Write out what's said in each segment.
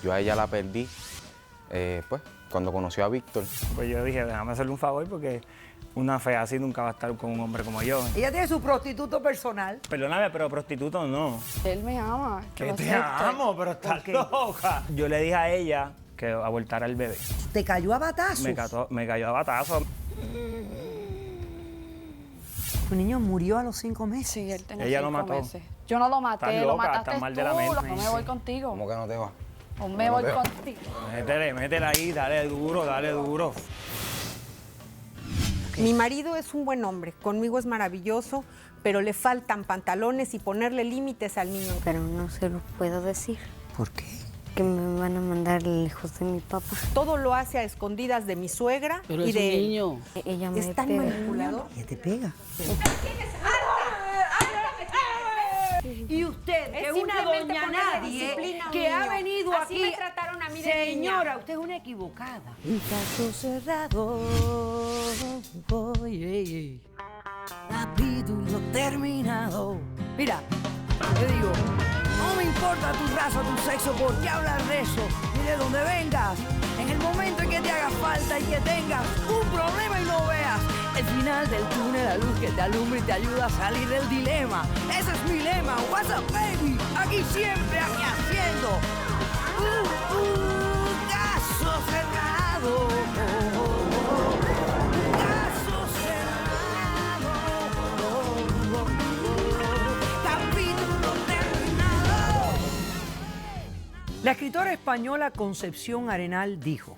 Yo a ella la perdí, pues, cuando conoció a Víctor. Pues yo dije, déjame hacerle un favor porque una fea así nunca va a estar con un hombre como yo. Ella tiene su prostituto personal. Perdóname, pero prostituto no. Él me ama. Que lo te acepte. amo, pero estás qué? loca. Yo le dije a ella que abortara al bebé. ¿Te cayó a batazos? Me cayó a batazo. Tu niño murió a los 5 meses. Sí, él tenía Ella lo 5 mató. meses. Yo no lo maté, Estás lo loca, mataste estás mal de tú. la mente. No me voy contigo. ¿Cómo que no te va? O me voy contigo. Métela ahí, dale duro, dale duro. Mi marido es un buen hombre, conmigo es maravilloso, pero le faltan pantalones y ponerle límites al niño. Pero no se lo puedo decir, ¿Por qué? que me van a mandar lejos de mi papá. Todo lo hace a escondidas de mi suegra Pero y es de un él. niño. Ella me Es tan pega. manipulador. Ella te pega. Y usted, que Es es una simplemente doña ponerle nadie, disciplina a un que ha niño. venido Así aquí. me trataron a mí de Señora, niña. usted es una equivocada. Un caso cerrado. Capítulo terminado. Mira, te digo, no me importa tu raza, tu sexo, por qué hablas de eso, ni de dónde vengas. En el momento en que te haga falta y que tengas un problema y no veas el final del túnel, la luz que te alumbra y te ayuda a salir del dilema. Ese es mi lema. What's up, baby? Aquí siempre, aquí haciendo. Caso cerrado. Caso cerrado. Capítulo terminado. La escritora española Concepción Arenal dijo: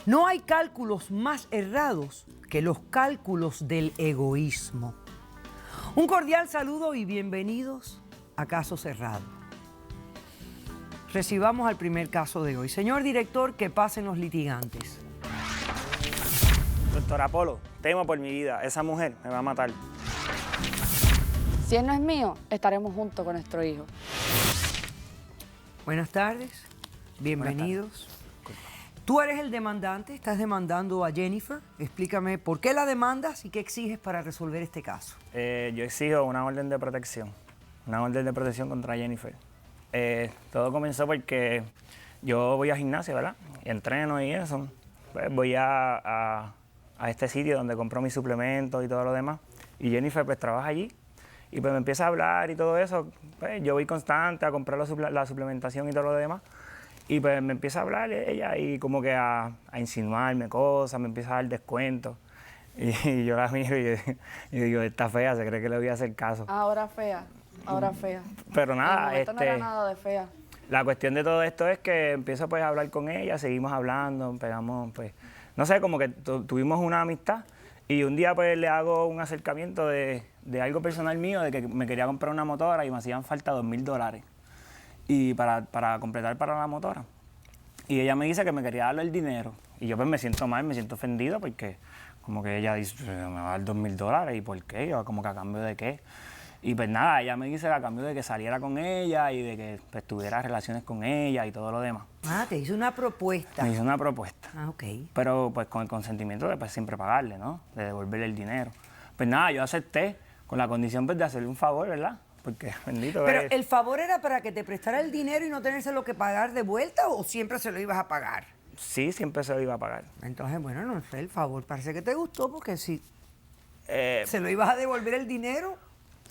no hay cálculos más errados que los cálculos del egoísmo. Un cordial saludo y bienvenidos a Caso Cerrado. Recibamos al primer caso de hoy. Señor director, que pasen los litigantes. Doctor Apolo, temo por mi vida. Esa mujer me va a matar. Si él no es mío, estaremos juntos con nuestro hijo. Buenas tardes, bienvenidos. Tú eres el demandante, estás demandando a Jennifer. Explícame por qué la demandas y qué exiges para resolver este caso. Yo exijo una orden de protección. Una orden de protección contra Jennifer. Todo comenzó porque yo voy a gimnasia, ¿verdad? Y entreno y eso. Pues voy a este sitio donde compro mis suplementos y todo lo demás. Y Jennifer pues trabaja allí. Y pues me empieza a hablar y todo eso. Pues yo voy constante a comprar la suplementación y todo lo demás. Y pues me empieza a hablar ella y como que a insinuarme cosas, me empieza a dar descuentos. Y yo la miro y digo, esta fea, se cree que le voy a hacer caso. Ahora fea, ahora fea. Pero En nada, el momento no era nada de fea. la cuestión de todo esto es que empiezo pues a hablar con ella, seguimos hablando, pegamos pues, no sé, como que tuvimos una amistad. Y un día pues le hago un acercamiento de algo personal mío, de que me quería comprar una motora y me hacían falta $2,000. Y para completar para la motora. Y ella me dice que me quería darle el dinero. Y yo pues me siento mal, me siento ofendido porque como que ella dice, me va a dar $2,000. ¿Y por qué? Yo como que a cambio de qué. Y pues nada, ella me dice a cambio de que saliera con ella y de que pues, tuviera relaciones con ella y todo lo demás. Ah, te hizo una propuesta. Me hizo una propuesta. Ah, ok. Pero pues con el consentimiento de pues, siempre pagarle, ¿no? De devolverle el dinero. Pues nada, yo acepté con la condición pues, de hacerle un favor, ¿verdad? Porque bendito Pero es. ¿el favor era para que te prestara el dinero y no tenérselo que pagar de vuelta o siempre se lo ibas a pagar? Sí, siempre se lo iba a pagar. Entonces, bueno, no sé, el favor parece que te gustó porque si se lo ibas a devolver el dinero.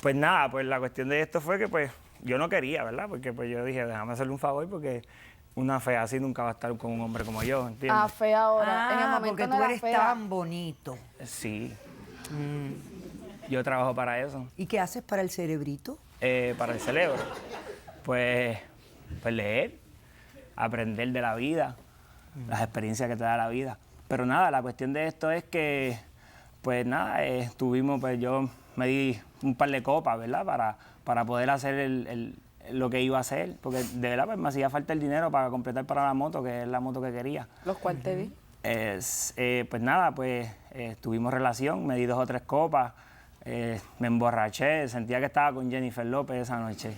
Pues nada, pues la cuestión de esto fue que pues yo no quería, ¿verdad? Porque pues yo dije, déjame hacerle un favor porque una fea así nunca va a estar con un hombre como yo, ¿entiendes? Ah, fea ahora. En el momento porque no tú era eres fea. tan bonito. Sí. Yo trabajo para eso, ¿Y qué haces para el cerebrito? para el cerebro. Pues leer, aprender de la vida, las experiencias que te da la vida. Pero nada, la cuestión de esto es que, pues nada, pues yo me di un par de copas, ¿verdad? Para poder hacer lo que iba a hacer, porque de verdad pues, me hacía falta el dinero para completar para la moto, que es la moto que quería. Los cuales te vi. Pues nada, pues tuvimos relación, me di 2 o 3 copas, me emborraché, sentía que estaba con Jennifer López esa noche.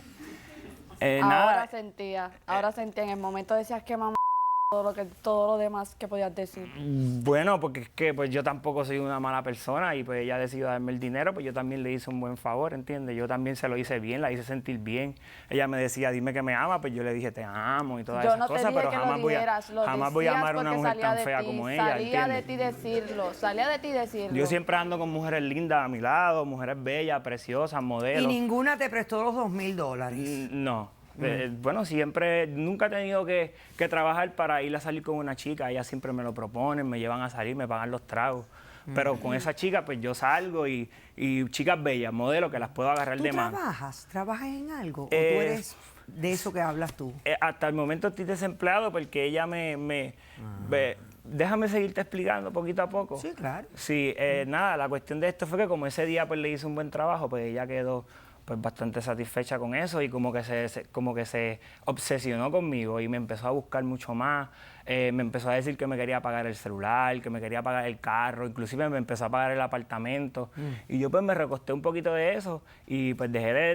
Ahora Nada, sentía en el momento decías que mamá todo lo demás que podías decir. Bueno, porque es que pues yo tampoco soy una mala persona y pues ella decidió darme el dinero, pues yo también le hice un buen favor, ¿entiendes? Yo también se lo hice bien, la hice sentir bien. Ella me decía, dime que me ama, pues yo le dije, te amo y todas Yo esas no te cosas, dije pero que jamás lo voy dijeras, lo jamás voy a decías amar a una porque mujer salía tan de fea ti, como ella, salía de ¿entiendes? ti decirlo, salía de ti decirlo. Yo siempre ando con mujeres lindas a mi lado, mujeres bellas, preciosas, Y modelos. ninguna te prestó los $2,000. No. Bueno, siempre, nunca he tenido que trabajar para ir a salir con una chica. Ellas siempre me lo proponen, me llevan a salir, me pagan los tragos. Pero con esa chica, pues yo salgo y chicas bellas, modelos que las puedo agarrar ¿Tú de mano. ¿Trabajas en algo? ¿O tú Eh, eres de eso que hablas tú? Hasta el momento estoy desempleado porque ella déjame seguirte explicando poquito a poco. Sí, claro. Sí, nada, la cuestión de esto fue que como ese día pues le hice un buen trabajo, pues ella quedó pues bastante satisfecha con eso y como que se obsesionó conmigo y me empezó a buscar mucho más. Me empezó a decir que me quería pagar el celular, que me quería pagar el carro, inclusive me empezó a pagar el apartamento. Y yo pues me recosté un poquito de eso y pues dejé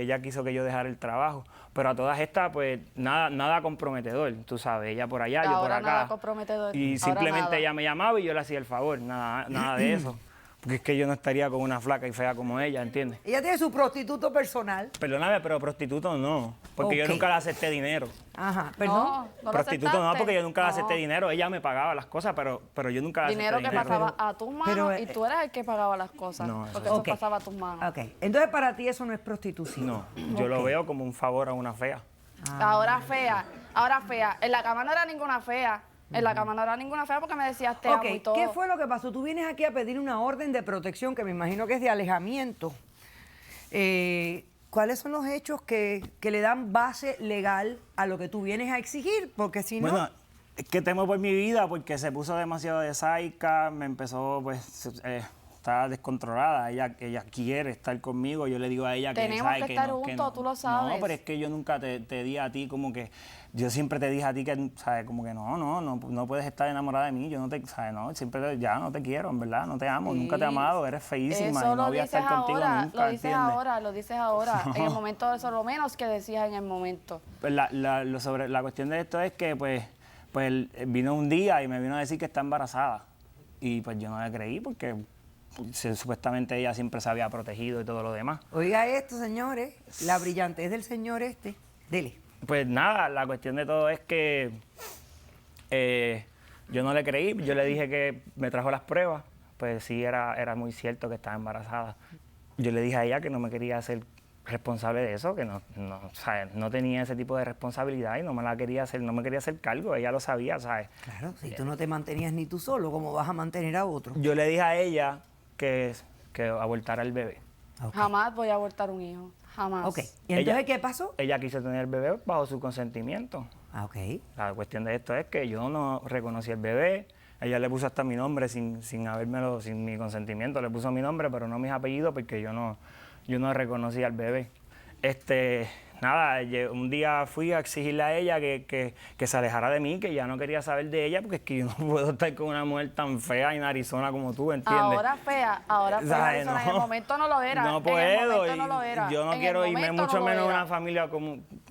ella quiso que yo dejara el trabajo. Pero a todas estas pues nada comprometedor, tú sabes, ella por allá, yo por Ahora acá. nada comprometedor. Y Ahora simplemente nada. ella me llamaba y yo le hacía el favor, nada de eso. Porque es que yo no estaría con una flaca y fea como ella, ¿entiendes? Ella tiene su prostituto personal. Perdóname, pero prostituto no, porque yo Ok. nunca le acepté dinero. Ajá, perdón. No lo Prostituto no, aceptaste. porque yo nunca le No. acepté dinero. Ella me pagaba las cosas, pero yo nunca le acepté Dinero que dinero. pasaba a tus manos pero, y tú eras el que pagaba las cosas. No, eso porque no. eso Ok. pasaba a tus manos. Ok, entonces para ti eso no es prostitución. No, yo lo veo como un favor a una fea. Ahora fea. En la cama no era ninguna fea. En la cama no era ninguna fea porque me decías te amo y Ok, todo. ¿qué fue lo que pasó? Tú vienes aquí a pedir una orden de protección que me imagino que es de alejamiento. ¿Cuáles son los hechos que le dan base legal a lo que tú vienes a exigir? Porque si no... Bueno, es que temo por mi vida porque se puso demasiado de saica, me empezó, pues, está descontrolada. Ella quiere estar conmigo. Yo le digo a ella que Tenemos sabe que estar no, juntos, no. tú lo sabes. No, pero es que yo nunca te di a ti como que... Yo siempre te dije a ti que, ¿sabes? Como que no puedes estar enamorada de mí. Yo no te, ¿sabes? No, siempre ya no te quiero, en verdad, no te amo, nunca te he amado, eres feísima Eso y no lo voy a dices estar contigo ahora, nunca, lo dices ¿entiendes? ahora, lo dices ahora. En el momento eso es lo menos que decías en el momento. Pues sobre la cuestión de esto es que pues vino un día y me vino a decir que está embarazada. Y pues yo no le creí porque supuestamente ella siempre se había protegido y todo lo demás. Oiga esto, señores, la brillantez del señor este. Dele. Pues nada, la cuestión de todo es que yo no le creí, yo le dije que me trajo las pruebas, pues sí era muy cierto que estaba embarazada. Yo le dije a ella que no me quería hacer responsable de eso, que ¿sabes? No tenía ese tipo de responsabilidad y no me quería hacer cargo, ella lo sabía, ¿sabes? Claro, si tú no te mantenías ni tú solo, ¿cómo vas a mantener a otro? Yo le dije a ella que abortara el bebé. Ok. Jamás voy a abortar un hijo. Jamás. Ok, ¿y entonces Ella- qué pasó? Ella quiso tener el bebé bajo su consentimiento. Ah, ok. La cuestión de esto es que yo no reconocí el bebé. Ella le puso hasta mi nombre sin mi consentimiento. Le puso mi nombre, pero no mis apellidos porque yo no reconocía al bebé. Nada, un día fui a exigirle a ella que se alejara de mí, que ya no quería saber de ella, porque es que yo no puedo estar con una mujer tan fea y narizona como tú, ¿entiendes? Ahora fea, ¿Sabes? Arizona, en el momento no lo era. No En el puedo. momento no lo era. Yo no En el quiero irme, momento mucho no lo menos era. una familia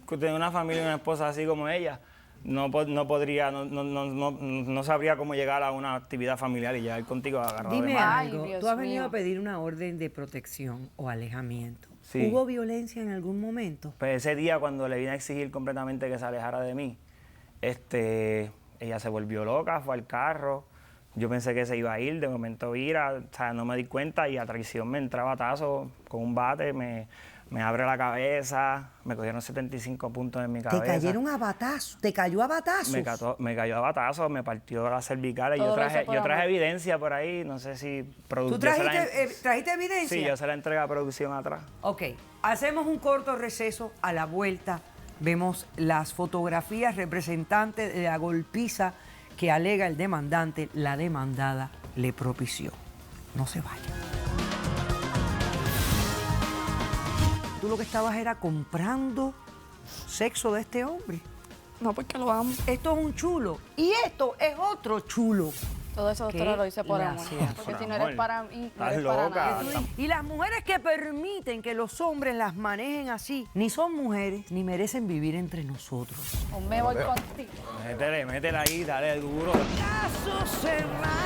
tener una familia y una esposa así como ella. No podría, no sabría cómo llegar a una actividad familiar y llegar contigo agarrado de Dime mano. Ay, algo, Dios tú has venido mío. a pedir una orden de protección o alejamiento. Sí. ¿Hubo violencia en algún momento? Pues ese día cuando le vine a exigir completamente que se alejara de mí, ella se volvió loca, fue al carro. Yo pensé que se iba a ir, de momento vira, o sea, no me di cuenta y a traición me entraba batazo con un bate, me abre la cabeza, me cogieron 75 puntos en mi cabeza. Te cayeron a batazos, te cayó a batazos. Me cayó a batazos, me partió las cervicales. Todo Yo eso por traje amor. evidencia por ahí, no sé si... ¿Tú trajiste evidencia? Sí, yo se la entregué a producción atrás. Ok, hacemos un corto receso. A la vuelta vemos las fotografías representantes de la golpiza que alega el demandante, la demandada le propició. No se vayan. Tú lo que estabas era comprando sexo de este hombre. No, porque lo amo. Esto es un chulo y esto es otro chulo. Todo eso, doctora, ¿Qué lo hice por le amor. hacía? Porque Por si no amor. eres para mí, no Estás eres para loca. nadie. Y las mujeres que permiten que los hombres las manejen así, ni son mujeres, ni merecen vivir entre nosotros. O me voy contigo. Métele ahí, dale duro. Caso cerrado.